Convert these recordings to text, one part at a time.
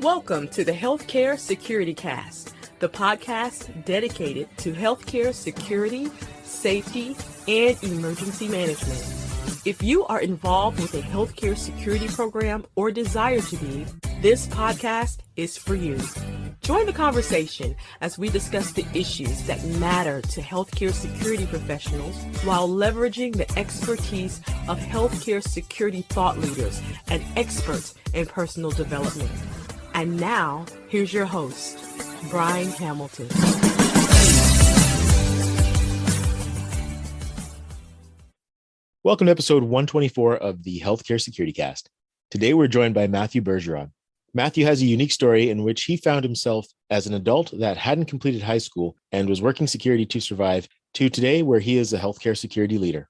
Welcome to the Healthcare Security Cast, the podcast dedicated to healthcare security, safety, and emergency management. If you are involved with a healthcare security program or desire to be, this podcast is for you. Join the conversation as we discuss the issues that matter to healthcare security professionals while leveraging the expertise of healthcare security thought leaders and experts in personal development. And now, here's your host, Brian Hamilton. Welcome to episode 124 of the Healthcare Security Cast. Today, we're joined by Matthew Bergeron. Matthew has a unique story in which he found himself as an adult that hadn't completed high school and was working security to survive to today where he is a healthcare security leader.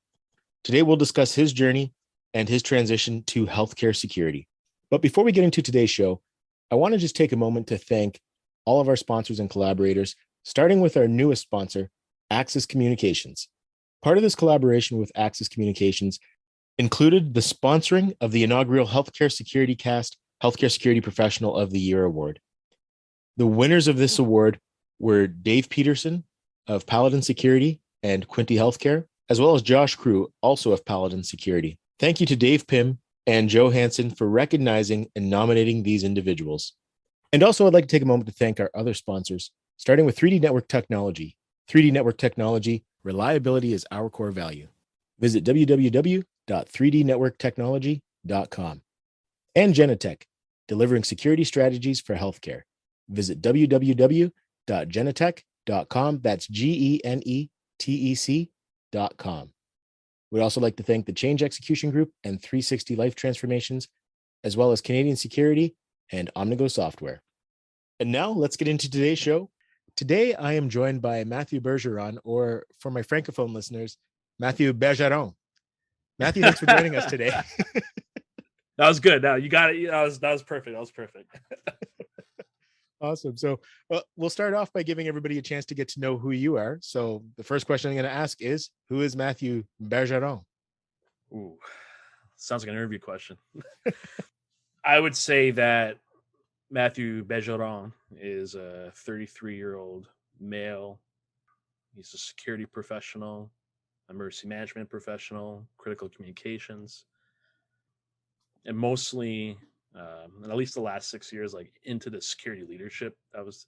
Today, we'll discuss his journey and his transition to healthcare security. But before we get into today's show, I want to just take a moment to thank all of our sponsors and collaborators, starting with our newest sponsor, IAHSS Communications. Part of this collaboration with IAHSS Communications included the sponsoring of the inaugural Healthcare Security Cast Healthcare Security Professional of the Year Award. The winners of this award were Dave Peterson of Paladin Security and Quinty Healthcare, as well as Josh Crewe, also of Paladin Security. Thank you to Dave Pym and Joe Hansen for recognizing and nominating these individuals. And also, I'd like to take a moment to thank our other sponsors, starting with 3D Network Technology. 3D Network Technology, reliability is our core value. Visit www.3dnetworktechnology.com. And Genetech, delivering security strategies for healthcare. Visit www.genetech.com. That's GENETEC.com. We'd also like to thank the Change Execution Group and 360 Life Transformations, as well as Canadian Security and Omnigo Software. And now let's get into today's show. Today, I am joined by Matthew Bergeron, or for my Francophone listeners, Matthew Bergeron. Matthew, thanks for joining us today. That was good. No, you got it. That was perfect. That was perfect. Awesome. So we'll start off by giving everybody a chance to get to know who you are. So the first question I'm going to ask is, who is Matthew Bergeron? Ooh, sounds like an interview question. I would say that Matthew Bergeron is a 33-year-old male. He's a security professional, emergency management professional, critical communications, and mostly, at least the last 6 years, like into the security leadership. That's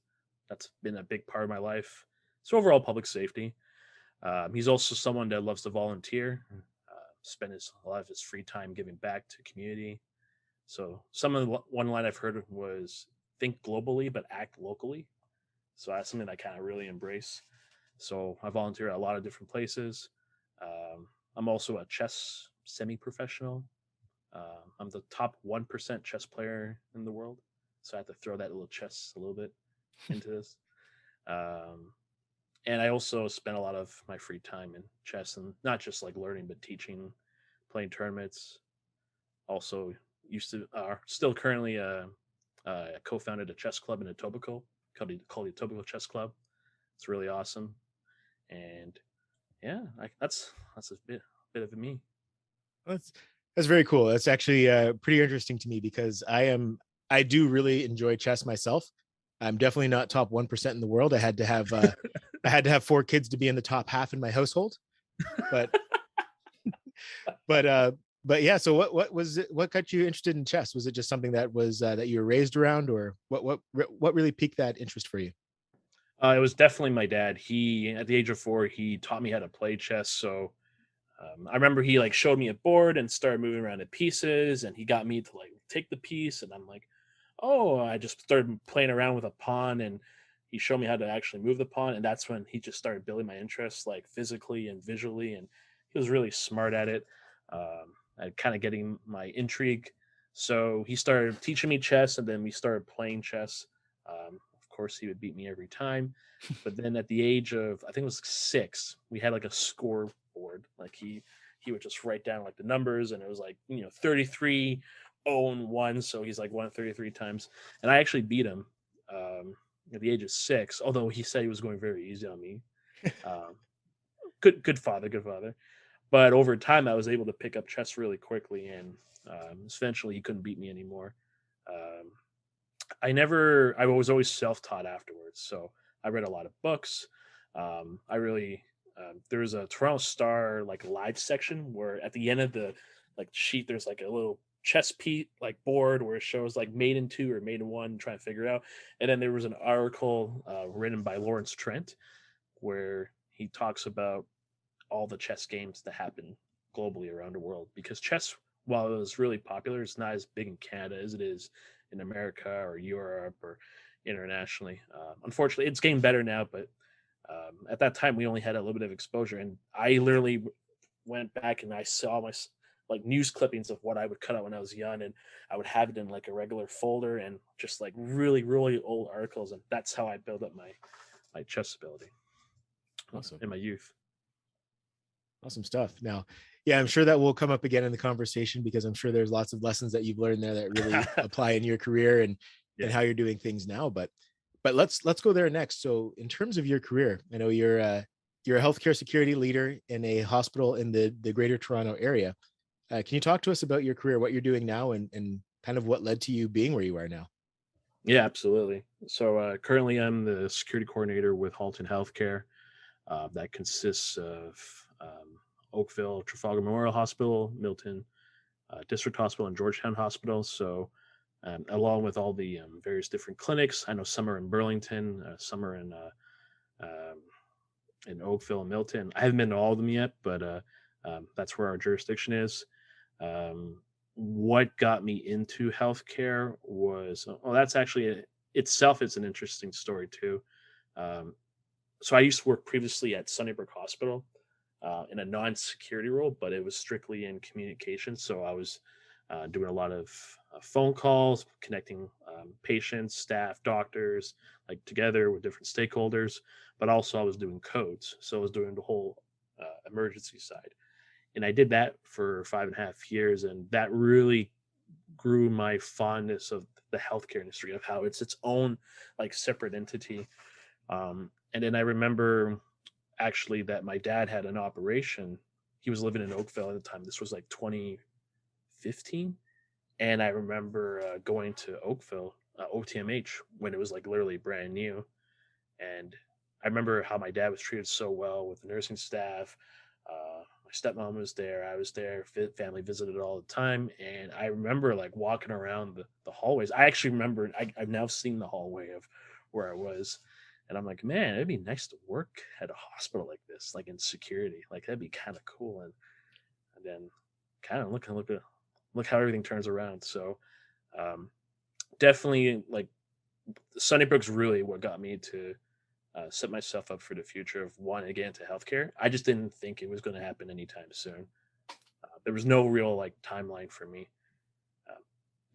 been a big part of my life. So overall public safety. He's also someone that loves to volunteer, spend a lot of his free time giving back to community. So one line I've heard was think globally, but act locally. So that's something I kind of really embrace. So I volunteer at a lot of different places. I'm also a chess semi-professional. I'm the top 1% chess player in the world. So I have to throw that little chess a little bit into this. And I also spend a lot of my free time in chess, and not just like learning, but teaching, playing tournaments. Also still currently co-founded a chess club in Etobicoke called the Etobicoke Chess Club. It's really awesome. And yeah, that's a bit of me. That's very cool. That's actually pretty interesting to me because I do really enjoy chess myself. I'm definitely not top 1% in the world. I had to have 4 kids to be in the top half in my household, but yeah. So what was it? What got you interested in chess? Was it just something that was that you were raised around, or what really piqued that interest for you? It was definitely my dad. He, at the age of 4, he taught me how to play chess. So I remember he like showed me a board and started moving around the pieces, and he got me to like take the piece, and I'm like, oh, I just started playing around with a pawn, and he showed me how to actually move the pawn, and that's when he just started building my interest like physically and visually, and he was really smart at it, at kind of getting my intrigue. So he started teaching me chess, and then we started playing chess. Of course, he would beat me every time, but then at the age of, I think it was 6, we had like a scoreboard. Like he would just write down like the numbers, and it was like 33, 0 and 1. So he's like won 33 times, and I actually beat him at the age of 6. Although he said he was going very easy on me. Good father. But over time, I was able to pick up chess really quickly, and eventually he couldn't beat me anymore. I was always self-taught afterwards. So I read a lot of books. I really, there was a Toronto Star like live section where at the end of the like sheet, there's like a little chess piece like board where it shows like made in two or made in one, trying to figure it out. And then there was an article written by Lawrence Trent where he talks about all the chess games that happen globally around the world, because chess, while it was really popular, it's not as big in Canada as it is in America or Europe or internationally. Unfortunately, it's getting better now, but at that time we only had a little bit of exposure, and I literally went back and I saw my like news clippings of what I would cut out when I was young, and I would have it in like a regular folder and just like really really old articles, and that's how I built up my chess ability. Awesome. In my youth. Awesome stuff. Now, yeah, I'm sure that will come up again in the conversation, because I'm sure there's lots of lessons that you've learned there that really apply in your career and how you're doing things now. But let's go there next. So in terms of your career, I know you're a healthcare security leader in a hospital in the Greater Toronto area. Can you talk to us about your career, what you're doing now, and kind of what led to you being where you are now? Yeah, absolutely. So currently I'm the security coordinator with Halton Healthcare. That consists of Oakville, Trafalgar Memorial Hospital, Milton District Hospital, and Georgetown Hospital. So along with all the various different clinics, I know some are in Burlington, some are in Oakville and Milton. I haven't been to all of them yet, but that's where our jurisdiction is. What got me into healthcare was, that's actually itself is an interesting story too. So I used to work previously at Sunnybrook Hospital in a non-security role, but it was strictly in communication. So I was doing a lot of phone calls, connecting patients, staff, doctors, like together with different stakeholders. But also I was doing codes, so I was doing the whole emergency side, and I did that for 5.5 years, and that really grew my fondness of the healthcare industry, of how it's its own like separate entity. And then I remember actually that my dad had an operation. He was living in Oakville at the time. This was like 2015. And I remember going to Oakville, OTMH, when it was like literally brand new. And I remember how my dad was treated so well with the nursing staff. My stepmom was there. I was there. Family visited all the time. And I remember like walking around the hallways. I actually remember, I've now seen the hallway of where I was. And I'm like, man, it'd be nice to work at a hospital like this, like in security. Like that'd be kind of cool. And then kind of look how everything turns around. So definitely like Sunnybrook's really what got me to set myself up for the future of wanting to get into healthcare. I just didn't think it was going to happen anytime soon. There was no real like timeline for me.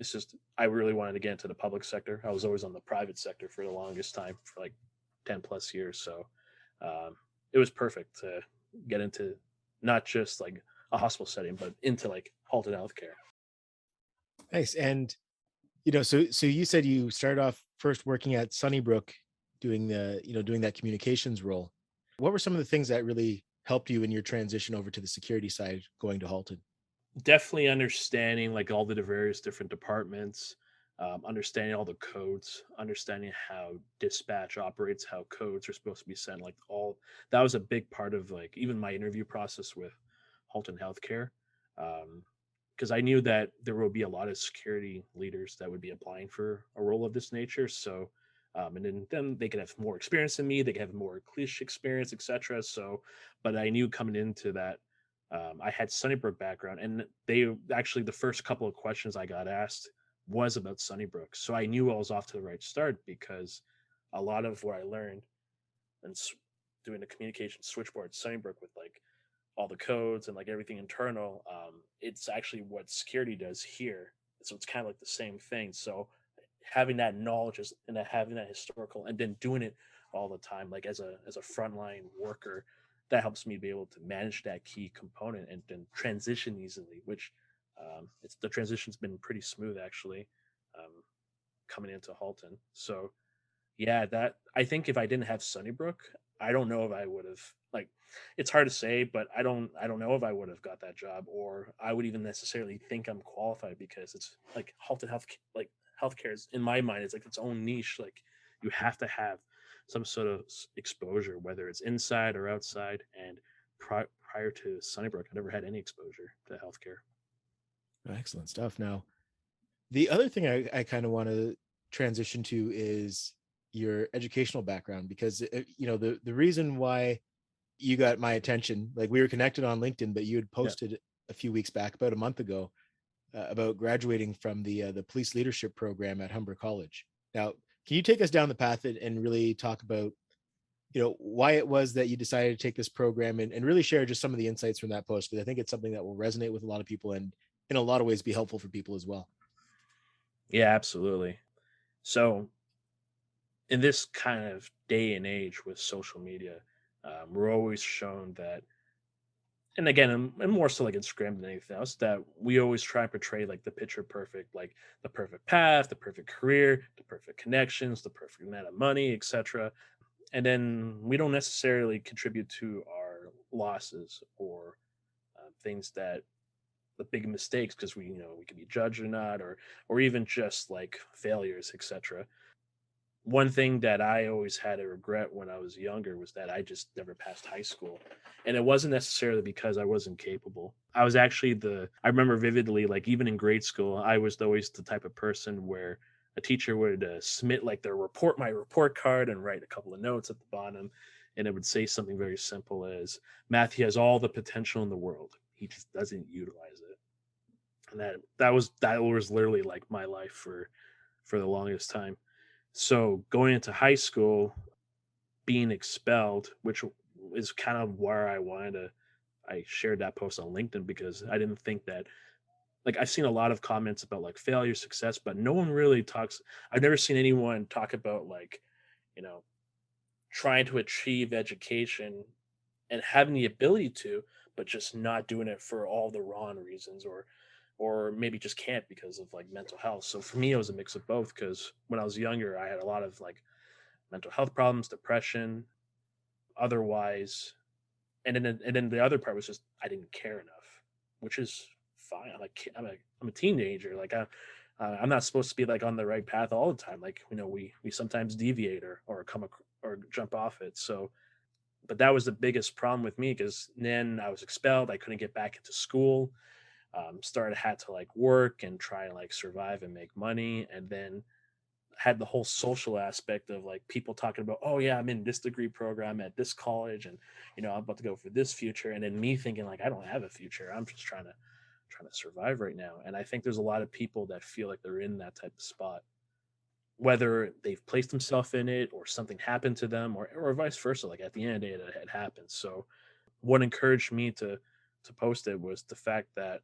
It's just I really wanted to get into the public sector. I was always on the private sector for the longest time, for like 10 plus years. So it was perfect to get into not just like a hospital setting, but into like Halton Healthcare. Nice. And, so you said you started off first working at Sunnybrook doing doing that communications role. What were some of the things that really helped you in your transition over to the security side going to Halton? Definitely understanding like all the various different departments, understanding all the codes, understanding how dispatch operates, how codes are supposed to be sent, like all that was a big part of like even my interview process with Halton Healthcare, because I knew that there will be a lot of security leaders that would be applying for a role of this nature. So and then them they could have more experience than me, they could have more cliche experience, etc. So but I knew coming into that, I had Sunnybrook background, and they actually the first couple of questions I got asked was about Sunnybrook, so I knew I was off to the right start, because a lot of what I learned and doing the communication switchboard at Sunnybrook with like all the codes and like everything internal, it's actually what security does here. So it's kind of like the same thing. So having that knowledge and having that historical, and then doing it all the time, like as a frontline worker, that helps me be able to manage that key component and then transition easily, which it's the transition's been pretty smooth actually, coming into Halton. So yeah, that I think if I didn't have Sunnybrook, I don't know if I would have like it's hard to say, but I don't know if I would have got that job, or I would even necessarily think I'm qualified, because it's like healthcare is, in my mind, it's like its own niche. Like you have to have some sort of exposure, whether it's inside or outside. And prior to Sunnybrook, I never had any exposure to healthcare. Excellent stuff. Now, the other thing I kind of want to transition to is your educational background, because the reason why you got my attention, like we were connected on LinkedIn, but you had posted a few weeks back, about a month ago, about graduating from the police leadership program at Humber College. Now, can you take us down the path and really talk about, why it was that you decided to take this program, and really share just some of the insights from that post? Because I think it's something that will resonate with a lot of people and in a lot of ways be helpful for people as well. Yeah, absolutely. So in this kind of day and age with social media, we're always shown that, and again, and more so like Instagram than anything else, that we always try and portray like the picture perfect, like the perfect path, the perfect career, the perfect connections, the perfect amount of money, etc. And then we don't necessarily contribute to our losses or things that the big mistakes, because we can be judged or not, or even just like failures, etc. One thing that I always had a regret when I was younger was that I just never passed high school. And it wasn't necessarily because I wasn't capable. I was actually I remember vividly, like even in grade school, I was always the type of person where a teacher would submit like my report card and write a couple of notes at the bottom. And it would say something very simple as, Matthew has all the potential in the world. He just doesn't utilize it. And that was literally like my life for the longest time. So going into high school, being expelled, which is kind of where I shared that post on LinkedIn, because I didn't think that, like, I've seen a lot of comments about like failure, success, but no one really talks. I've never seen anyone talk about like, trying to achieve education and having the ability to, but just not doing it for all the wrong reasons, or maybe just can't because of like mental health. So for me, it was a mix of both, because when I was younger, I had a lot of like mental health problems, depression, otherwise. And then the other part was just I didn't care enough, which is fine. I'm a teenager. Like I'm not supposed to be like on the right path all the time. Like we sometimes deviate or or jump off it. So, but that was the biggest problem with me, because then I was expelled. I couldn't get back into school. Had to like work and try and like survive and make money, and then had the whole social aspect of like people talking about, oh yeah, I'm in this degree program at this college, and I'm about to go for this future, and then me thinking like I don't have a future. I'm just trying to survive right now. And I think there's a lot of people that feel like they're in that type of spot, whether they've placed themselves in it or something happened to them, or vice versa. Like at the end of the day, it had happened. So what encouraged me to post it was the fact that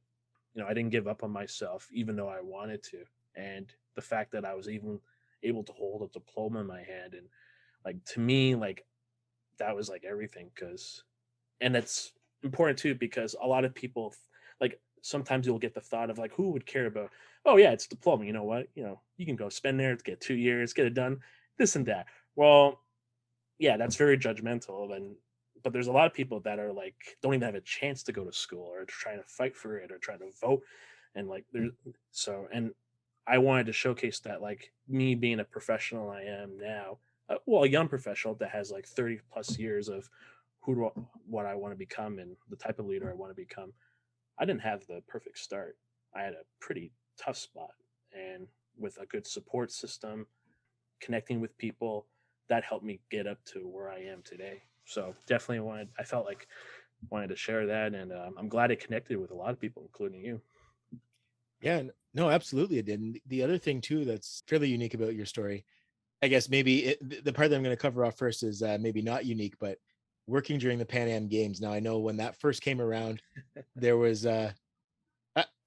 I didn't give up on myself, even though I wanted to. And the fact that I was even able to hold a diploma in my hand. And like, to me, like that was like everything. And it's important too, because a lot of people, like, sometimes you'll get the thought of like, who would care about, oh yeah, it's diploma. You know what? You can go spend there, get 2 years, get it done, this and that. Well, yeah, that's very judgmental. But there's a lot of people that are like, don't even have a chance to go to school, or trying to fight for it, or trying to vote. And like, and I wanted to showcase that, like, me being a professional I am now, a young professional that has like 30 plus years of what I want to become and the type of leader I want to become. I didn't have the perfect start. I had a pretty tough spot, and with a good support system, connecting with people, that helped me get up to where I am today. So definitely wanted to share that, and I'm glad it connected with a lot of people, including you. Yeah, no, absolutely it did. And the other thing too that's fairly unique about your story, I guess maybe the part that I'm going to cover off first is maybe not unique, but working during the PanAm Games. Now, I know when that first came around, there was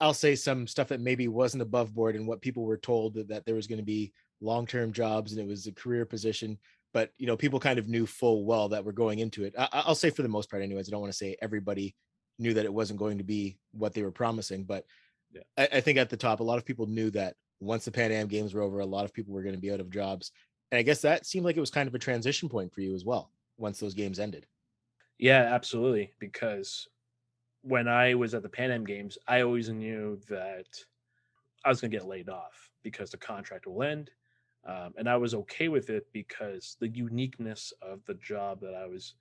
I'll say some stuff that maybe wasn't above board, and what people were told that there was going to be long-term jobs and it was a career position. But people kind of knew full well that we're going into it. I'll say for the most part, anyways. I don't want to say everybody knew that it wasn't going to be what they were promising, but Yeah. I think at the top, a lot of people knew that once the PanAm Games were over, a lot of people were going to be out of jobs. And I guess that seemed like it was kind of a transition point for you as well, once those games ended. Yeah, absolutely. Because when I was at the PanAm Games, I always knew that I was going to get laid off because the contract will end. And I was okay with it because the uniqueness of the job that I was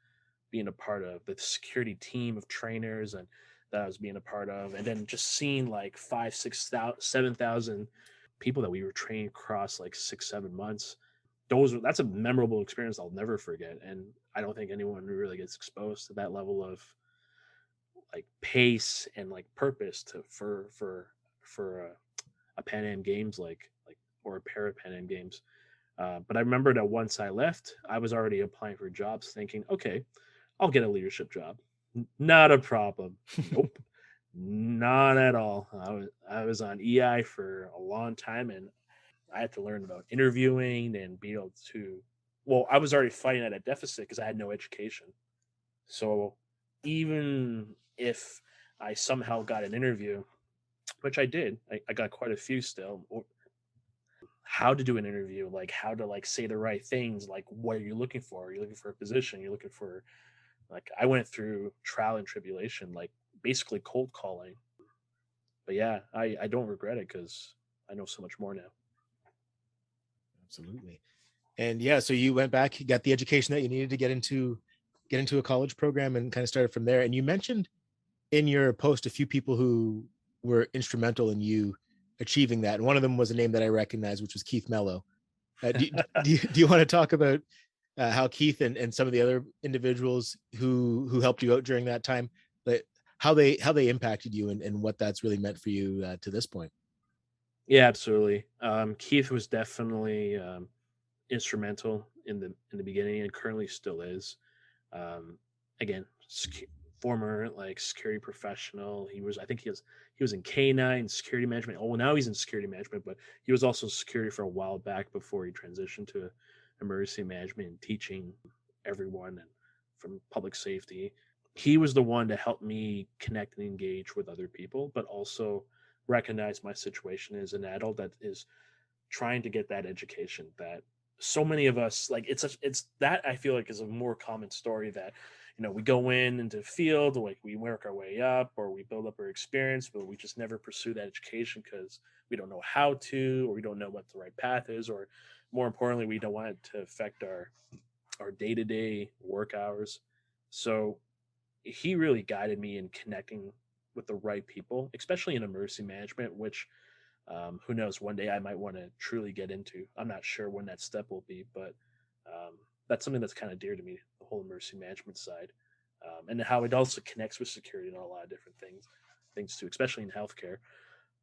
being a part of, the security team of trainers and that I was being a part of, and then just seeing like 5, 6,000, 7,000 people that we were training across like 6, 7 months. That's a memorable experience I'll never forget. And I don't think anyone really gets exposed to that level of like pace and like purpose to for a PanAm Games like or a pair of PanAm Games. But I remember that once I left, I was already applying for jobs, thinking, okay, I'll get a leadership job. Not a problem. Nope, not at all. I was on EI for a long time, and I had to learn about interviewing and be able to. Well, I was already fighting at a deficit because I had no education. So even if I somehow got an interview, which I did, I got quite a few still. How to do an interview, like how to like say the right things, like what are you looking for? Are you looking for a position? You're looking for like I went through trial and tribulation, like basically cold calling. But yeah, I don't regret it because I know so much more now. Absolutely. And yeah, so you went back, you got the education that you needed to get into a college program and kind of started from there. And you mentioned in your post a few people who were instrumental in you achieving that. And one of them was a name that I recognized, which was Keith Melo. Do you want to talk about how Keith and some of the other individuals who helped you out during that time, but how they impacted you and what that's really meant for you to this point? Yeah, absolutely. Keith was definitely instrumental in the beginning and currently still is. Um, Again, former like security professional. I think he was in K9 security management. Oh, well, now he's in security management, but he was also security for a while back before he transitioned to emergency management and teaching everyone and from public safety. He was the one to help me connect and engage with other people, but also recognize my situation as an adult that is trying to get that education that so many of us like. It's that I feel like is a more common story that we go into the field, like we work our way up or we build up our experience, but we just never pursue that education because we don't know how to, or we don't know what the right path is, or more importantly, we don't want it to affect our day-to-day work hours. So he really guided me in connecting with the right people, especially in emergency management, which who knows, one day I might want to truly get into. I'm not sure when that step will be, but that's something that's kind of dear to me, the whole emergency management side, and how it also connects with security and a lot of different things too, especially in healthcare.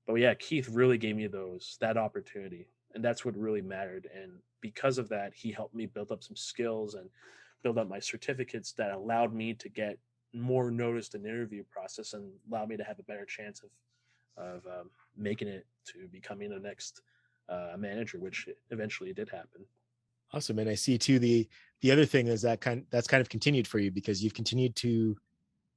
But yeah, Keith really gave me that opportunity, and that's what really mattered. And because of that, he helped me build up some skills and build up my certificates that allowed me to get more noticed in the interview process and allowed me to have a better chance of making it to becoming the next manager, which eventually did happen. Awesome. And I see too, the other thing is that's kind of continued for you because you've continued to,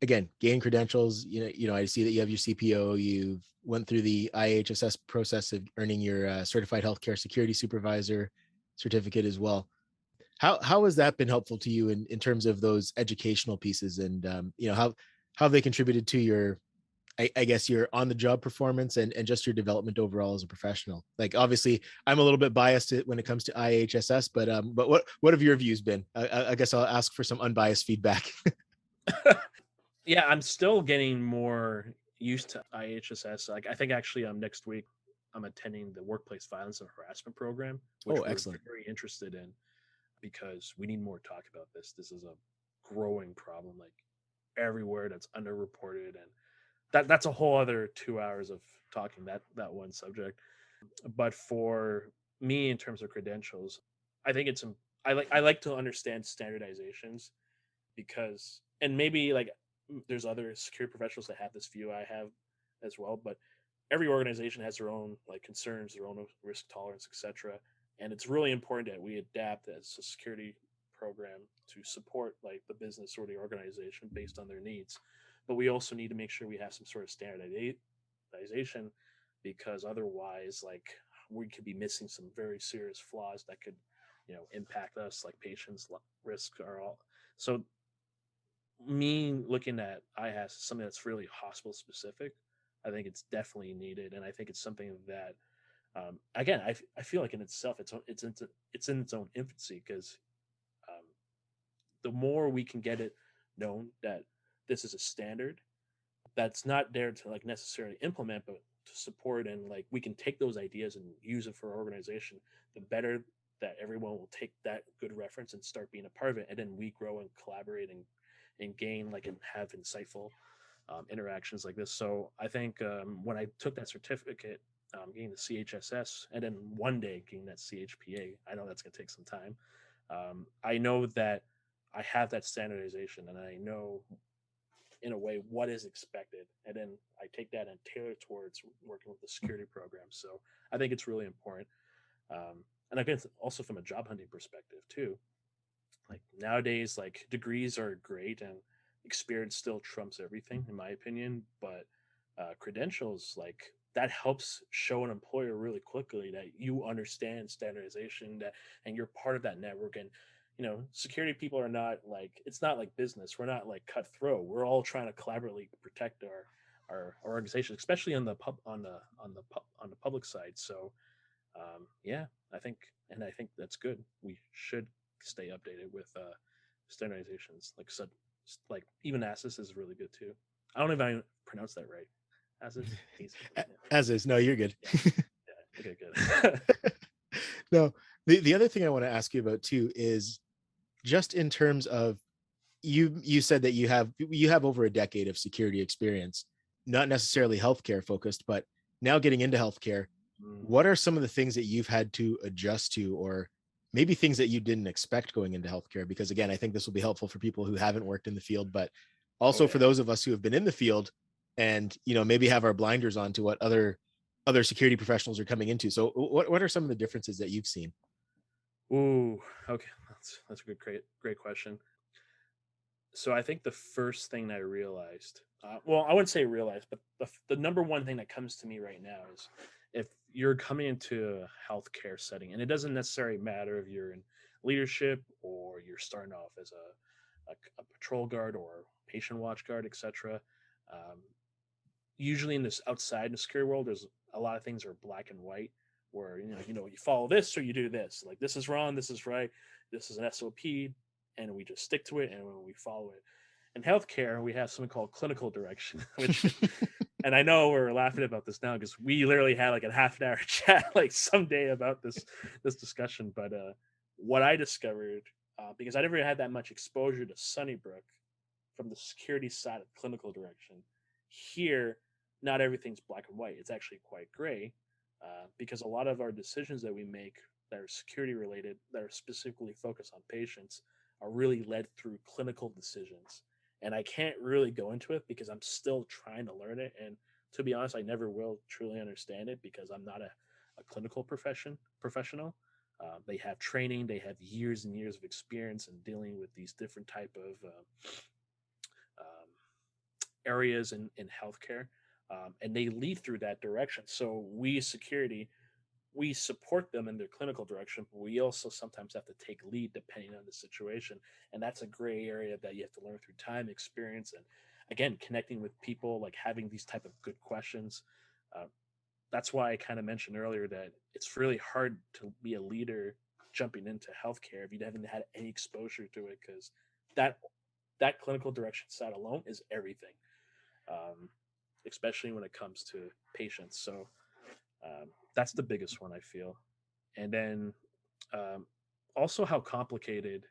again, gain credentials. I see that you have your CPO, you've went through the IAHSS process of earning your certified healthcare security supervisor certificate as well. How has that been helpful to you in terms of those educational pieces, and how have they contributed to your, I guess, your on the job performance and just your development overall as a professional? Like, obviously I'm a little bit biased when it comes to IAHSS, but what have your views been? I guess I'll ask for some unbiased feedback. Yeah, I'm still getting more used to IHSS. Like, I think actually next week I'm attending the workplace violence and harassment program, which Oh, we're excellent. very interested in because we need more talk about this. This is a growing problem, like everywhere, that's underreported, and that's a whole other 2 hours of talking that one subject. But for me, in terms of credentials, I think I like to understand standardizations because, and maybe like there's other security professionals that have this view I have as well, but every organization has their own like concerns, their own risk tolerance, etc. And it's really important that we adapt as a security program to support like the business or the organization based on their needs. But we also need to make sure we have some sort of standardization because otherwise, like, we could be missing some very serious flaws that could, impact us, like patients' risk are all. So me looking at IAHSS is something that's really hospital specific, I think it's definitely needed, and I think it's something that, again, I feel like in itself, it's in its own infancy, because um, the more we can get it known that this is a standard that's not there to like necessarily implement, but to support, and like we can take those ideas and use it for our organization, the better that everyone will take that good reference and start being a part of it, and then we grow and collaborate and gain like and have insightful interactions like this. So I think when I took that certificate, getting the CHSS, and then one day getting that CHPA, I know that's going to take some time. I know that I have that standardization, and I know in a way what is expected, and then I take that and tailor towards working with the security program. So I think it's really important. And I guess also from a job hunting perspective too, like nowadays, like degrees are great and experience still trumps everything in my opinion, but credentials, like that helps show an employer really quickly that you understand standardization, that and you're part of that network. And security people are not like, it's not like business, we're not like cutthroat, we're all trying to collaboratively protect our organization, especially on the public side. So yeah, I think, and I think that's good. We should stay updated with standardizations. Like even ASIS is really good too. I don't know if I pronounced that right. ASIS, yeah. As is. No, you're good. Yeah. Okay, good. No, the other thing I want to ask you about too is just in terms of you said that you have over a decade of security experience, not necessarily healthcare focused, but now getting into healthcare. What are some of the things that you've had to adjust to, or maybe things that you didn't expect going into healthcare? Because again, I think this will be helpful for people who haven't worked in the field, but also for those of us who have been in the field and maybe have our blinders on to what other security professionals are coming into. So what are some of the differences that you've seen? Ooh, okay, that's a great question. So I think the first thing I realized, well, I wouldn't say realized, but the number one thing that comes to me right now is, if you're coming into a healthcare setting, and it doesn't necessarily matter if you're in leadership or you're starting off as a patrol guard or patient watch guard, etc. Usually in this outside in the security world, there's a lot of things are black and white, where you follow this or you do this. Like, this is wrong, this is right, this is an SOP, and we just stick to it and we follow it. In healthcare, we have something called clinical direction, which, and I know we're laughing about this now because we literally had like a half an hour chat like someday about this discussion. But what I discovered, because I never had that much exposure to Sunnybrook from the security side of clinical direction, here, not everything's black and white. It's actually quite gray, because a lot of our decisions that we make that are security related, that are specifically focused on patients, are really led through clinical decisions. And I can't really go into it because I'm still trying to learn it. And to be honest, I never will truly understand it because I'm not a clinical professional. They have training, they have years and years of experience in dealing with these different type of areas in healthcare, and they lead through that direction. So we security, we support them in their clinical direction, but we also sometimes have to take lead depending on the situation. And that's a gray area that you have to learn through time, experience, and again, connecting with people, like having these type of good questions. Uh, that's why I kind of mentioned earlier that it's really hard to be a leader jumping into healthcare if you haven't had any exposure to it, because that clinical direction side alone is everything, especially when it comes to patients. So that's the biggest one, I feel. And then also how complicated,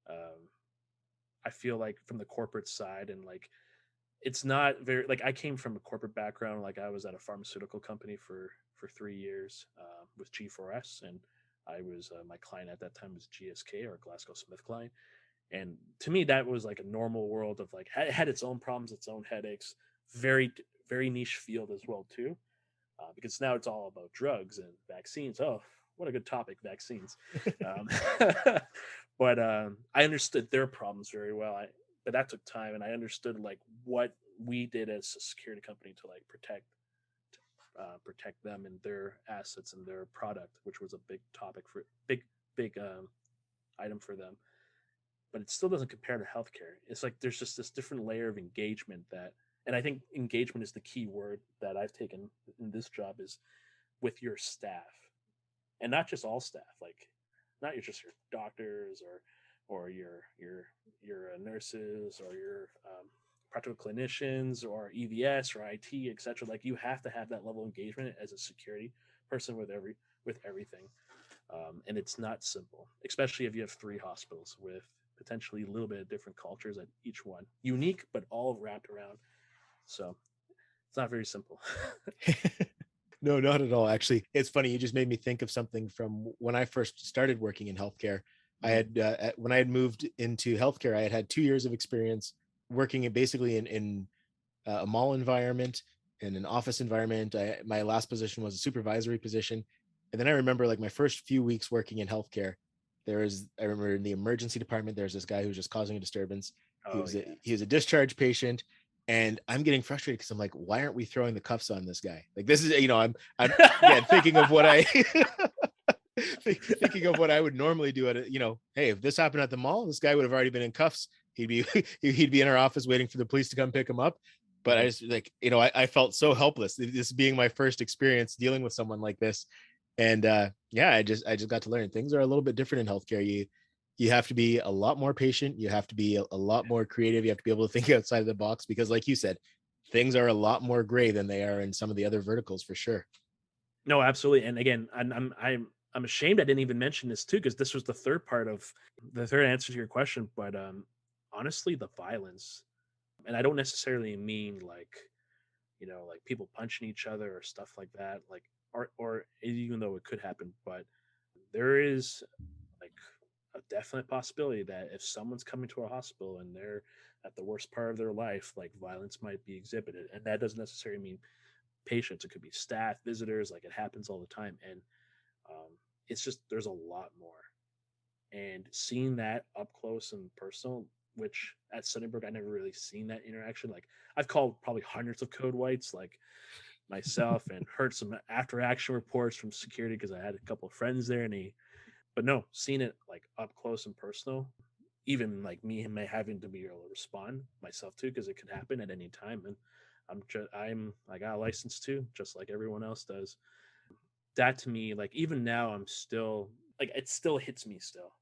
I feel like from the corporate side, and like it's not very, like I came from a corporate background. Like I was at a pharmaceutical company for 3 years with G4S, and I was my client at that time was GSK, or GlaxoSmithKline. And to me, that was like a normal world of like, it had its own problems, its own headaches, very very niche field as well too. Because now it's all about drugs and vaccines. Oh, what a good topic, vaccines. um, but I understood their problems very well. But that took time, and I understood like what we did as a security company to like protect them and their assets and their product, which was a big topic for big item for them. But it still doesn't compare to healthcare. It's like there's just this different layer of engagement that And I think engagement is the key word that I've taken in this job, is with your staff, and not just all staff, like not just your doctors or your nurses or your practical clinicians or EVS or IT, etc. Like you have to have that level of engagement as a security person with everything, and it's not simple, especially if you have 3 hospitals with potentially a little bit of different cultures at each one, unique but all wrapped around. So it's not very simple. No, not at all. Actually, it's funny. You just made me think of something from when I first started working in healthcare. I had when I had moved into healthcare, I had 2 years of experience working basically in a mall environment, in an office environment. My last position was a supervisory position, and then I remember like my first few weeks working in healthcare. I remember in the emergency department, there's this guy who was just causing a disturbance. He was a discharge patient. And I'm getting frustrated because I'm like, why aren't we throwing the cuffs on this guy? Like, this is, I'm again thinking of what I thinking of what I would normally do hey, if this happened at the mall, this guy would have already been in cuffs. He'd be in our office waiting for the police to come pick him up. But I just like, I felt so helpless. This being my first experience dealing with someone like this. And I just got to learn things are a little bit different in healthcare. You have to be a lot more patient. You have to be a lot more creative. You have to be able to think outside of the box because, like you said, things are a lot more gray than they are in some of the other verticals for sure. No, absolutely. And again, I'm ashamed I didn't even mention this too, because this was the third answer to your question. But honestly, the violence, and I don't necessarily mean like people punching each other or stuff like that, like or even though it could happen, but there is like a definite possibility that if someone's coming to a hospital and they're at the worst part of their life, like violence might be exhibited. And that doesn't necessarily mean patients. It could be staff, visitors, like it happens all the time. And it's just, there's a lot more. And seeing that up close and personal, which at Sunnybrook, I never really seen that interaction. Like I've called probably hundreds of code whites, like myself, and heard some after action reports from security because I had a couple of friends there, but no, seeing it like up close and personal, even like me having to be able to respond myself too, because it could happen at any time. And I got a license too, just like everyone else does. That to me, like even now, I'm still like, it still hits me still.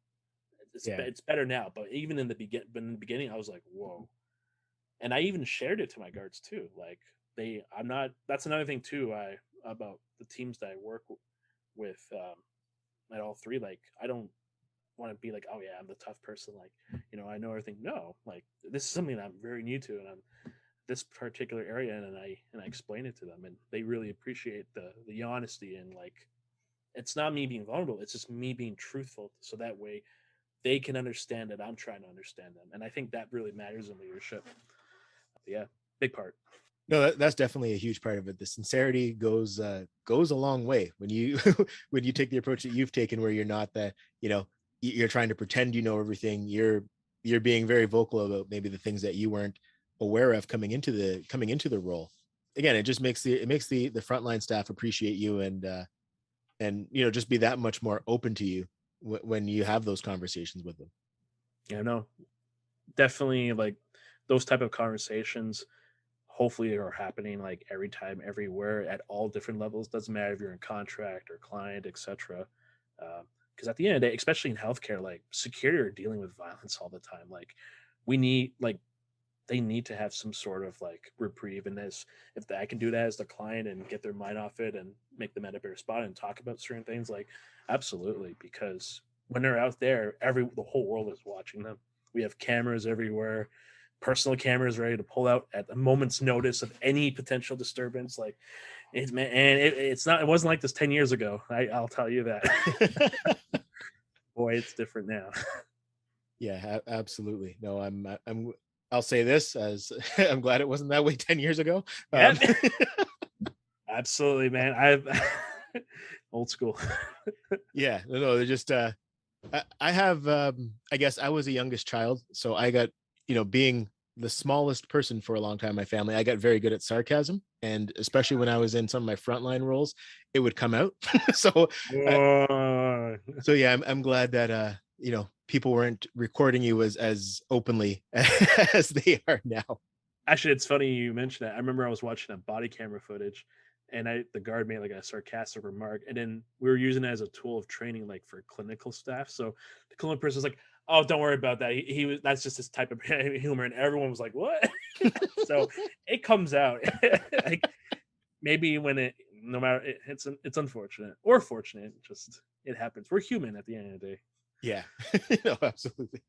It's better now, but even in the beginning, I was like, whoa. And I even shared it to my guards too. Like that's another thing too, about the teams that I work with, at all 3, like I don't want to be like, oh yeah, I'm the tough person, like I know everything. No, like this is something that I'm very new to, and I'm this particular area, and I explain it to them, and they really appreciate the honesty, and like it's not me being vulnerable, it's just me being truthful, so that way they can understand that I'm trying to understand them. And I think that really matters in leadership. Yeah, big part. No, that's definitely a huge part of it. The sincerity goes a long way when you when you take the approach that you've taken, where you're not that you're trying to pretend you know everything. You're being very vocal about maybe the things that you weren't aware of coming into the role. Again, it just makes the frontline staff appreciate you and just be that much more open to you when you have those conversations with them. Yeah, no, definitely, like those type of conversations hopefully are happening like every time, everywhere, at all different levels. Doesn't matter if you're in contract or client, etc. Because at the end of the day, especially in healthcare, like security are dealing with violence all the time. Like they need to have some sort of like reprieve in this. If I can do that as the client and get their mind off it and make them at a better spot and talk about certain things, like absolutely, because when they're out there, the whole world is watching them. We have cameras everywhere, personal cameras ready to pull out at a moment's notice of any potential disturbance. Like it wasn't like this 10 years ago. I'll tell you that. Boy, it's different now. Yeah, absolutely. No, I'll say this, as I'm glad it wasn't that way 10 years ago. Absolutely, man. I've old school. Yeah, no, they're just I have I guess I was the youngest child, so I got being the smallest person for a long time in my family, I got very good at sarcasm, and especially when I was in some of my frontline roles, it would come out. So yeah, I'm glad that people weren't recording you as openly as they are now. Actually, it's funny you mentioned that. I remember I was watching a body camera footage, and the guard made like a sarcastic remark, and then we were using it as a tool of training, like for clinical staff. So the clinical person was like, "Oh, don't worry about that. He was that's just his type of humor," and everyone was like, "What?" So it comes out like maybe when it, no matter it's unfortunate or fortunate, just it happens. We're human at the end of the day. Yeah, no, absolutely.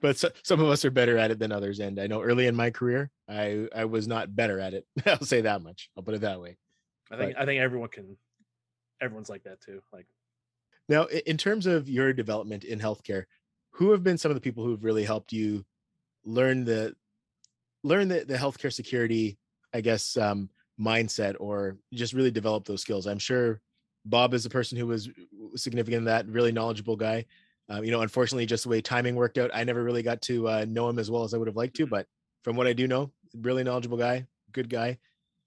But some of us are better at it than others. And I know early in my career, I was not better at it. I'll say that much. I'll put it that way. I think everyone's like that too. Like, now, in terms of your development in healthcare, who have been some of the people who've really helped you learn the healthcare security, I guess, mindset, or just really develop those skills? I'm sure Bob is a person who was significant in that, really knowledgeable guy. Unfortunately, just the way timing worked out, I never really got to know him as well as I would have liked to. But from what I do know, really knowledgeable guy, good guy.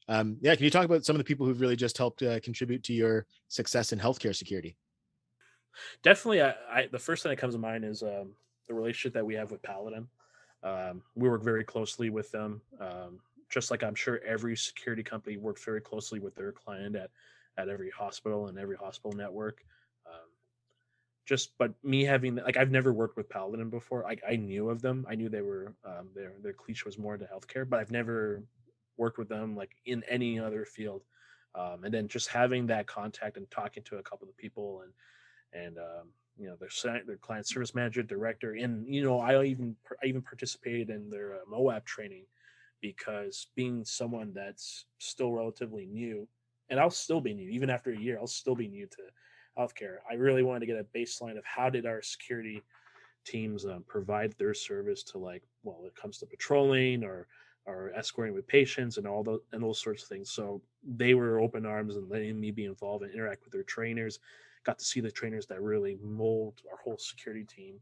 Can you talk about some of the people who've really just helped contribute to your success in healthcare security? definitely, the first thing that comes to mind is the relationship that we have with Paladin. We work very closely with them, just like I'm sure every security company works very closely with their client at every hospital and every hospital network. Um, but me having, like, I've never worked with Paladin before. I knew of them. I knew they were their cliche was more into healthcare, but I've never worked with them like in any other field. And then just having that contact and talking to a couple of people and their client service manager, director, and I even participated in their MOAB training, because being someone that's still relatively new, and I'll still be new even after a year, I'll still be new to healthcare. I really wanted to get a baseline of how did our security teams provide their service to, like, well, when it comes to patrolling or escorting with patients and all those sorts of things. So they were open arms and letting me be involved and interact with their trainers. Got to see the trainers that really mold our whole security team.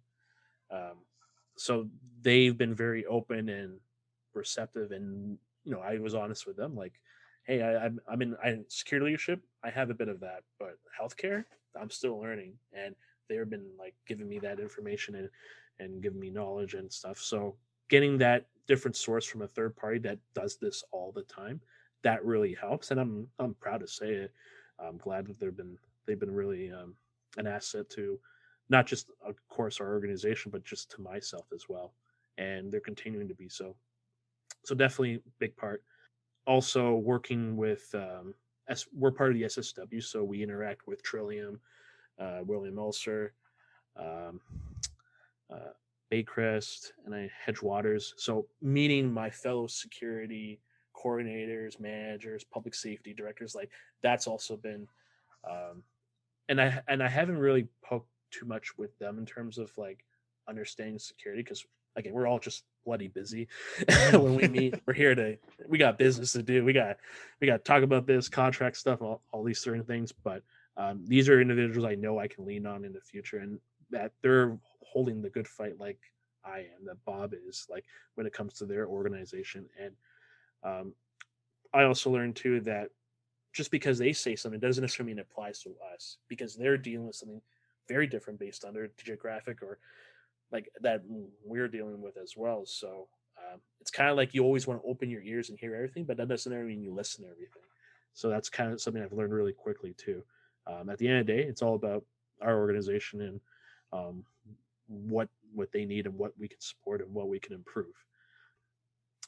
So they've been very open and receptive, and I was honest with them, like, hey, I'm in security leadership. I have a bit of that, but healthcare, I'm still learning, and they've been like giving me that information and giving me knowledge and stuff. So getting that different source from a third party that does this all the time, that really helps, and I'm proud to say it. I'm glad that they've been really an asset to not just, of course, our organization, but just to myself as well, and they're continuing to be so. So definitely big part. Also working with we're part of the SSW, so we interact with Trillium, William Ulster, um, uh, Baycrest, and Hedgewaters. So meeting my fellow security coordinators, managers, public safety directors, like, that's also been, um, and I haven't really poked too much with them in terms of like understanding security, because again, we're all just bloody busy. When we meet, we got business to do. We got to talk about this contract stuff, all these certain things. But these are individuals I know I can lean on in the future, and that they're holding the good fight like I am, that Bob is, like, when it comes to their organization. And I also learned too that just because they say something doesn't necessarily mean it applies to us, because they're dealing with something very different based on their geographic, or like that we're dealing with as well. So it's kind of like you always want to open your ears and hear everything, but that doesn't mean you listen to everything. So that's kind of something I've learned really quickly too. At the end of the day, it's all about our organization and what they need and what we can support and what we can improve.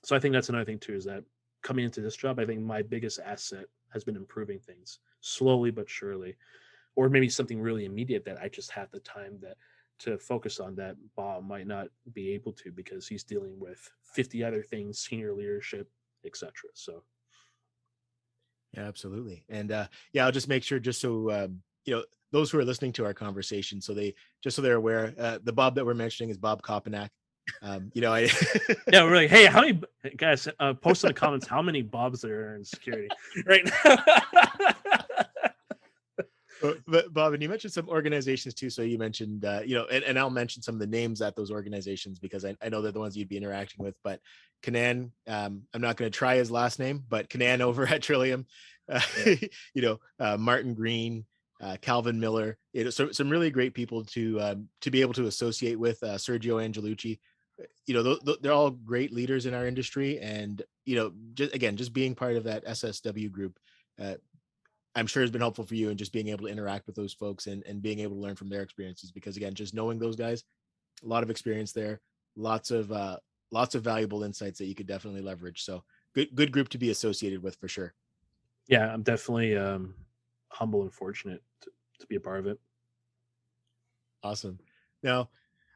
So I think that's another thing too, is that coming into this job, I think my biggest asset has been improving things slowly but surely, or maybe something really immediate that I just have the time to focus on that Bob might not be able to, because he's dealing with 50 other things, senior leadership, etc. So Yeah, absolutely. And I'll just make sure, just so those who are listening to our conversation, so they're aware, the Bob that we're mentioning is Bob Kopinak. I yeah, we're like, hey, how many guys post in the comments how many Bobs there are in security right now? But Bob, and you mentioned some organizations too. So you mentioned, and I'll mention some of the names at those organizations, because I know they're the ones you'd be interacting with. But Kanan, I'm not going to try his last name, but Kanan over at Trillium, Martin Green, Calvin Millar, so some really great people to be able to associate with. Sergio Angelucci, they're all great leaders in our industry, and just being part of that SSW group, I'm sure has been helpful for you, and just being able to interact with those folks and being able to learn from their experiences, because again, just knowing those guys, a lot of experience there, lots of valuable insights that you could definitely leverage. So good group to be associated with for sure. Yeah, I'm definitely humble and fortunate to be a part of it. Awesome. Now,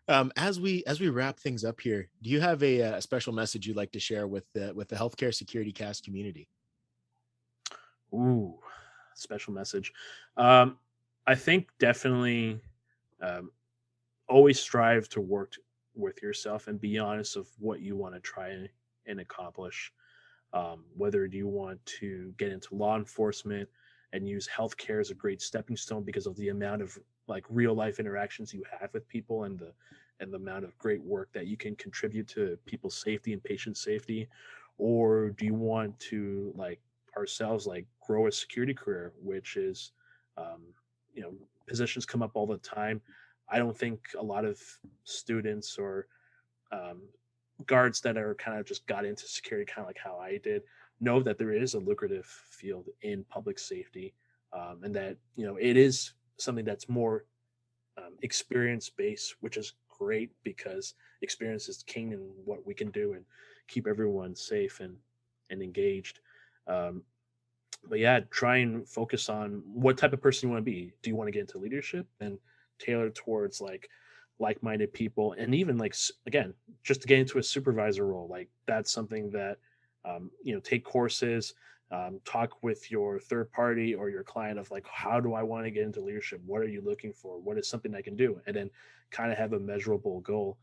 as we wrap things up here, do you have a special message you'd like to share with the Healthcare Security Cast community? Ooh, special message. I think definitely always strive to work with yourself and be honest of what you want to try and accomplish. Whether you want to get into law enforcement and use healthcare as a great stepping stone because of the amount of like real life interactions you have with people and the amount of great work that you can contribute to people's safety and patient safety, or do you want to, like ourselves, like grow a security career, which is positions come up all the time. I don't think a lot of students or guards that are kind of just got into security, kind of like how I did, know that there is a lucrative field in public safety, and that it is something that's more experience based, which is great because experience is king in what we can do and keep everyone safe and engaged. But yeah, try and focus on what type of person you want to be. Do you want to get into leadership and tailor towards like-minded people, and even again, just to get into a supervisor role, like that's something that take courses, talk with your third party or your client of like, how do I want to get into leadership? What are you looking for? What is something I can do? And then kind of have a measurable goal.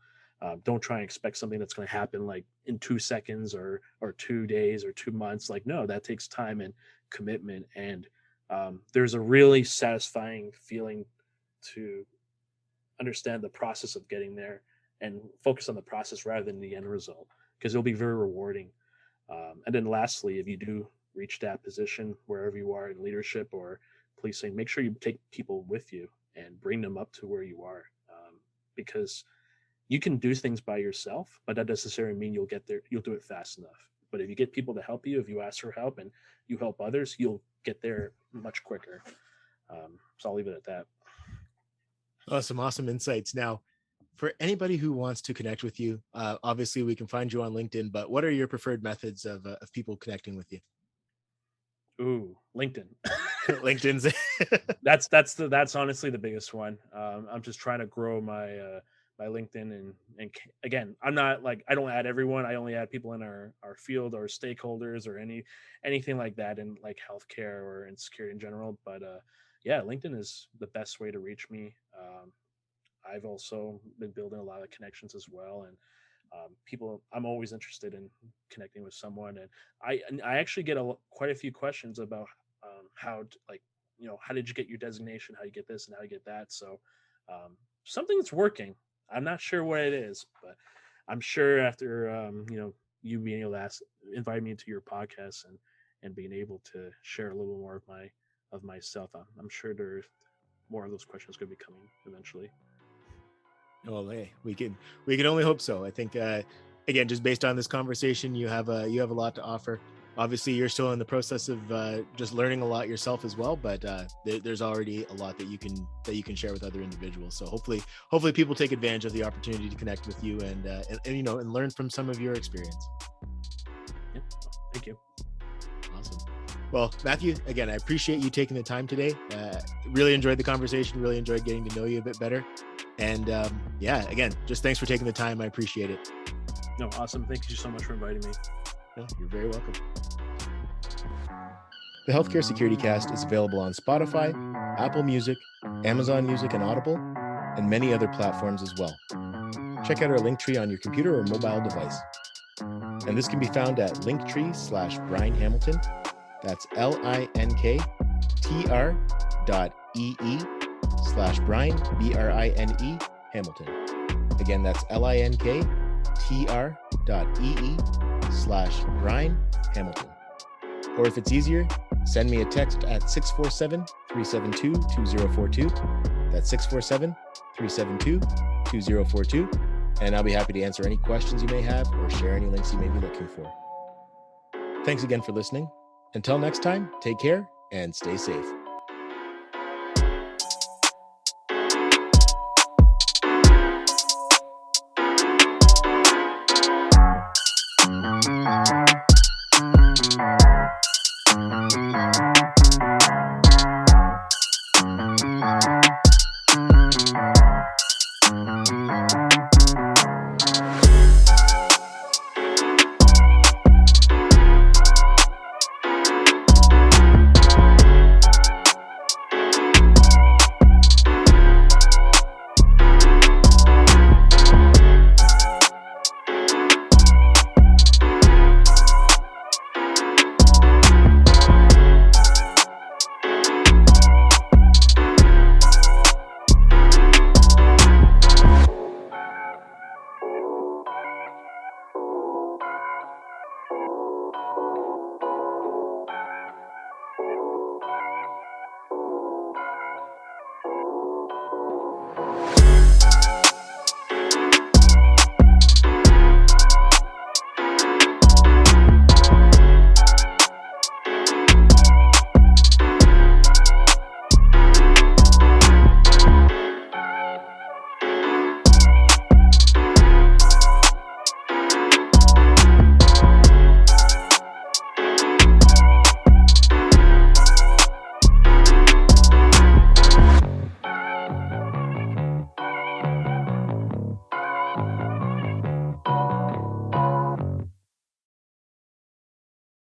Don't try and expect something that's going to happen like in 2 seconds or 2 days or 2 months. Like, no, that takes time and commitment. And there's a really satisfying feeling to understand the process of getting there and focus on the process rather than the end result, because it'll be very rewarding. And then lastly, if you do reach that position wherever you are in leadership or policing, make sure you take people with you and bring them up to where you are, because you can do things by yourself, but that doesn't necessarily mean you'll get there. You'll do it fast enough. But if you get people to help you, if you ask for help and you help others, you'll get there much quicker. So I'll leave it at that. Awesome insights. Now, for anybody who wants to connect with you, obviously we can find you on LinkedIn, but what are your preferred methods of people connecting with you? Ooh, LinkedIn. LinkedIn's that's honestly the biggest one. I'm just trying to grow my LinkedIn, and again, I'm not like, I don't add everyone. I only add people in our field or stakeholders or anything like that in like healthcare or in security in general. But yeah, LinkedIn is the best way to reach me. I've also been building a lot of connections as well, and people, I'm always interested in connecting with someone. And I actually get quite a few questions about how did you get your designation, how you get this and how you get that. So something that's working. I'm not sure what it is, but I'm sure after you being able to invite me into your podcast and being able to share a little more of myself, I'm sure there's more of those questions going to be coming eventually. Well, hey, we can only hope so. I think again, just based on this conversation, you have a lot to offer. Obviously, you're still in the process of just learning a lot yourself as well, but there's already a lot that you can share with other individuals. So hopefully people take advantage of the opportunity to connect with you and learn from some of your experience. Yep. Thank you. Awesome. Well, Matthew, again, I appreciate you taking the time today. Really enjoyed the conversation. Really enjoyed getting to know you a bit better. And yeah, again, just thanks for taking the time. I appreciate it. No, awesome. Thank you so much for inviting me. No, you're very welcome. The Healthcare Security Cast is available on Spotify, Apple Music, Amazon Music and Audible, and many other platforms as well. Check out our link tree on your computer or mobile device. And this can be found at linktree/Brian Hamilton. That's linktr.ee/Brian, BRINE, Hamilton. Again, that's linktr.ee/Brian Hamilton. Or if it's easier, send me a text at 647-372-2042. That's 647-372-2042. And I'll be happy to answer any questions you may have or share any links you may be looking for. Thanks again for listening. Until next time, take care and stay safe.